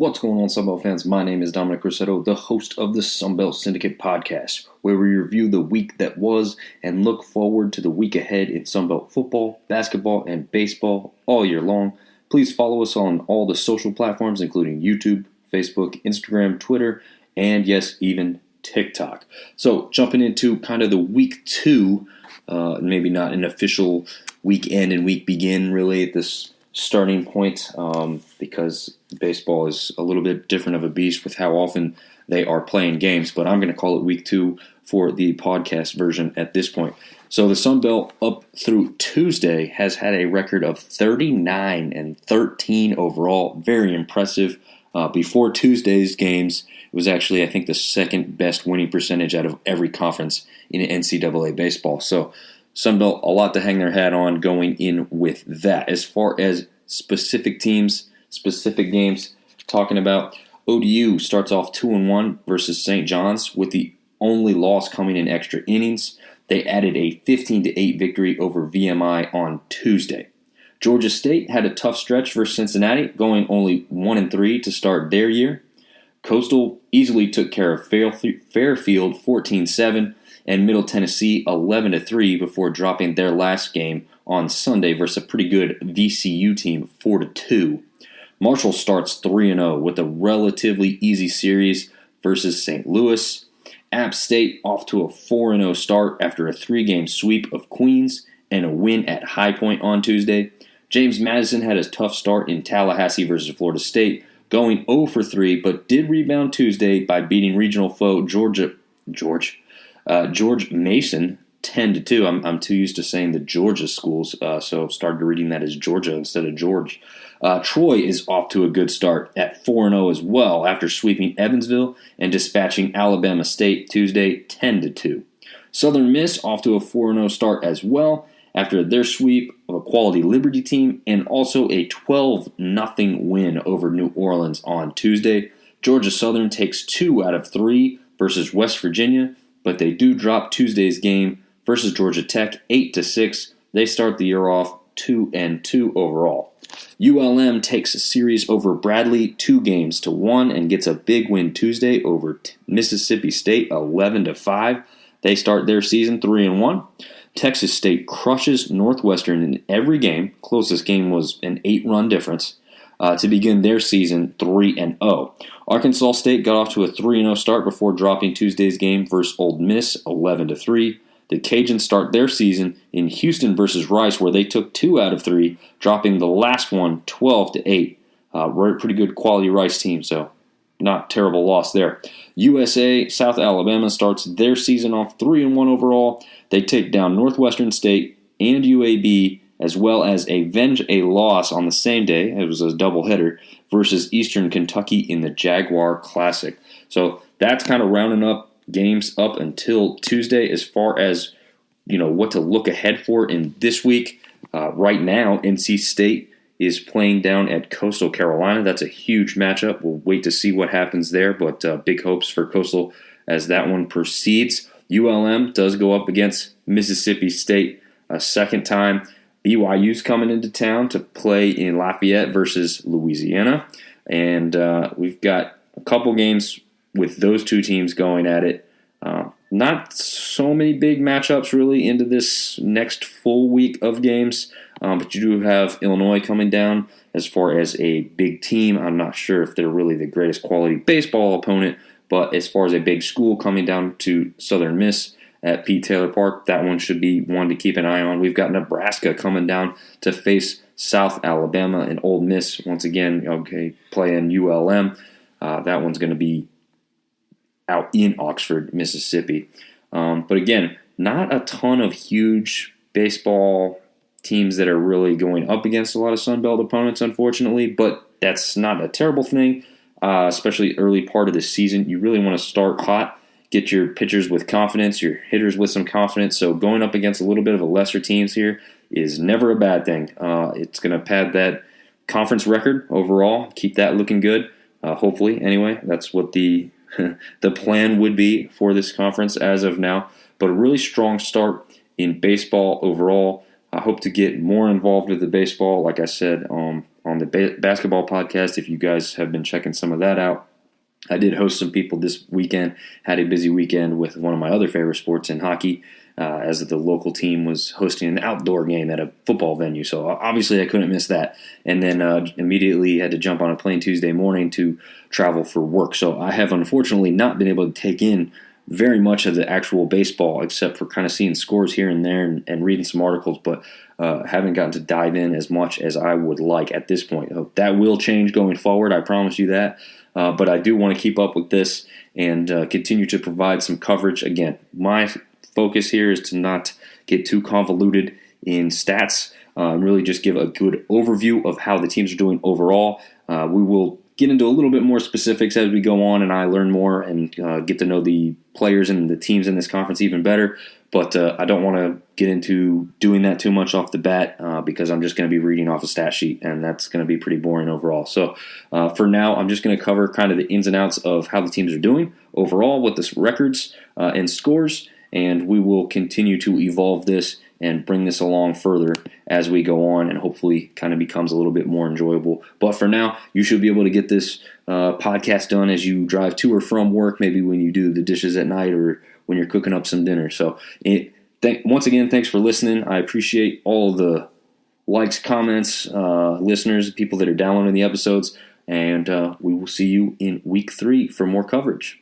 What's going on, Sunbelt fans? My name is Dominic Rossetto, the host of the Sunbelt Syndicate podcast, where we review the week that was and look forward to the week ahead in Sunbelt football, basketball, and baseball all year long. Please follow us on all the social platforms, including YouTube, Facebook, Instagram, Twitter, and yes, even TikTok. So, jumping into kind of the week two, maybe not an official weekend and week begin really at this starting point, because baseball is a little bit different of a beast with how often they are playing games, but I'm going to call it week two for the podcast version at this point. So the Sun Belt up through Tuesday has had a record of 39-13 overall. Very impressive. Before Tuesday's games, it was actually, I think, the second best winning percentage out of every conference in NCAA baseball. So Sunbelt, a lot to hang their hat on going in with that. As far as specific teams, specific games, talking about ODU starts off 2-1 versus St. John's with the only loss coming in extra innings. They added a 15-8 victory over VMI on Tuesday. Georgia State had a tough stretch versus Cincinnati, going only 1-3 to start their year. Coastal easily took care of Fairfield 14-7. And Middle Tennessee 11-3 before dropping their last game on Sunday versus a pretty good VCU team 4-2. Marshall starts 3-0 with a relatively easy series versus St. Louis. App State off to a 4-0 start after a 3-game sweep of Queens and a win at High Point on Tuesday. James Madison had a tough start in Tallahassee versus Florida State, going 0-3, but did rebound Tuesday by beating regional foe George Mason 10-2. I'm too used to saying the Georgia schools, so started reading that as Georgia instead of George. Troy is off to a good start at 4-0 as well after sweeping Evansville and dispatching Alabama State Tuesday 10-2. Southern Miss off to a 4-0 start as well after their sweep of a quality Liberty team and also a 12-0 win over New Orleans on Tuesday. Georgia Southern takes 2 out of 3 versus West Virginia, but they do drop Tuesday's game versus Georgia Tech 8-6. They start the year off 2-2 overall. ULM takes a series over Bradley 2-1 and gets a big win Tuesday over Mississippi State 11-5. They start their season 3-1. Texas State crushes Northwestern in every game. Closest game was an 8-run difference. To begin their season 3-0. Arkansas State got off to a 3-0 start before dropping Tuesday's game versus Ole Miss 11-3. The Cajuns start their season in Houston versus Rice, where they took 2 out of 3, dropping the last one 12-8. Pretty good quality Rice team, so not terrible loss there. USA South Alabama starts their season off 3-1 overall. They take down Northwestern State and UAB, as well as avenge a loss on the same day, it was a doubleheader, versus Eastern Kentucky in the Jaguar Classic. So that's kind of rounding up games up until Tuesday as far as, what to look ahead for in this week. Right now, NC State is playing down at Coastal Carolina. That's a huge matchup. We'll wait to see what happens there, but big hopes for Coastal as that one proceeds. ULM does go up against Mississippi State a second time. BYU's coming into town to play in Lafayette versus Louisiana. And we've got a couple games with those two teams going at it. Not so many big matchups really into this next full week of games. But you do have Illinois coming down as far as a big team. I'm not sure if they're really the greatest quality baseball opponent. But as far as a big school coming down to Southern Miss at Pete Taylor Park, that one should be one to keep an eye on. We've got Nebraska coming down to face South Alabama and Ole Miss once again. Playing ULM. That one's going to be out in Oxford, Mississippi. But again, not a ton of huge baseball teams that are really going up against a lot of Sun Belt opponents, unfortunately. But that's not a terrible thing, especially early part of the season. You really want to start hot. Get your pitchers with confidence, your hitters with some confidence. So going up against a little bit of a lesser teams here is never a bad thing. It's going to pad that conference record overall, keep that looking good. Hopefully, anyway, that's what the the plan would be for this conference as of now. But a really strong start in baseball overall. I hope to get more involved with the baseball, like I said, on on the basketball podcast, if you guys have been checking some of that out. I did host some people this weekend, had a busy weekend with one of my other favorite sports in hockey, as the local team was hosting an outdoor game at a football venue. So obviously I couldn't miss that. And then immediately had to jump on a plane Tuesday morning to travel for work. So I have unfortunately not been able to take in very much of the actual baseball, except for kind of seeing scores here and there and reading some articles, but haven't gotten to dive in as much as I would like at this point. That will change going forward, I promise you that. But I do want to keep up with this and continue to provide some coverage. Again, my focus here is to not get too convoluted in stats, really just give a good overview of how the teams are doing overall. We will get into a little bit more specifics as we go on and I learn more and get to know the players and the teams in this conference even better. But I don't want to get into doing that too much off the bat because I'm just going to be reading off a stat sheet, and that's going to be pretty boring overall. So for now, I'm just going to cover kind of the ins and outs of how the teams are doing overall with the records and scores, and we will continue to evolve this and bring this along further as we go on and hopefully kind of becomes a little bit more enjoyable. But for now, you should be able to get this podcast done as you drive to or from work, maybe when you do the dishes at night or when you're cooking up some dinner. So once again, thanks for listening. I appreciate all the likes, comments, listeners, people that are downloading the episodes, and we will see you in week 3 for more coverage.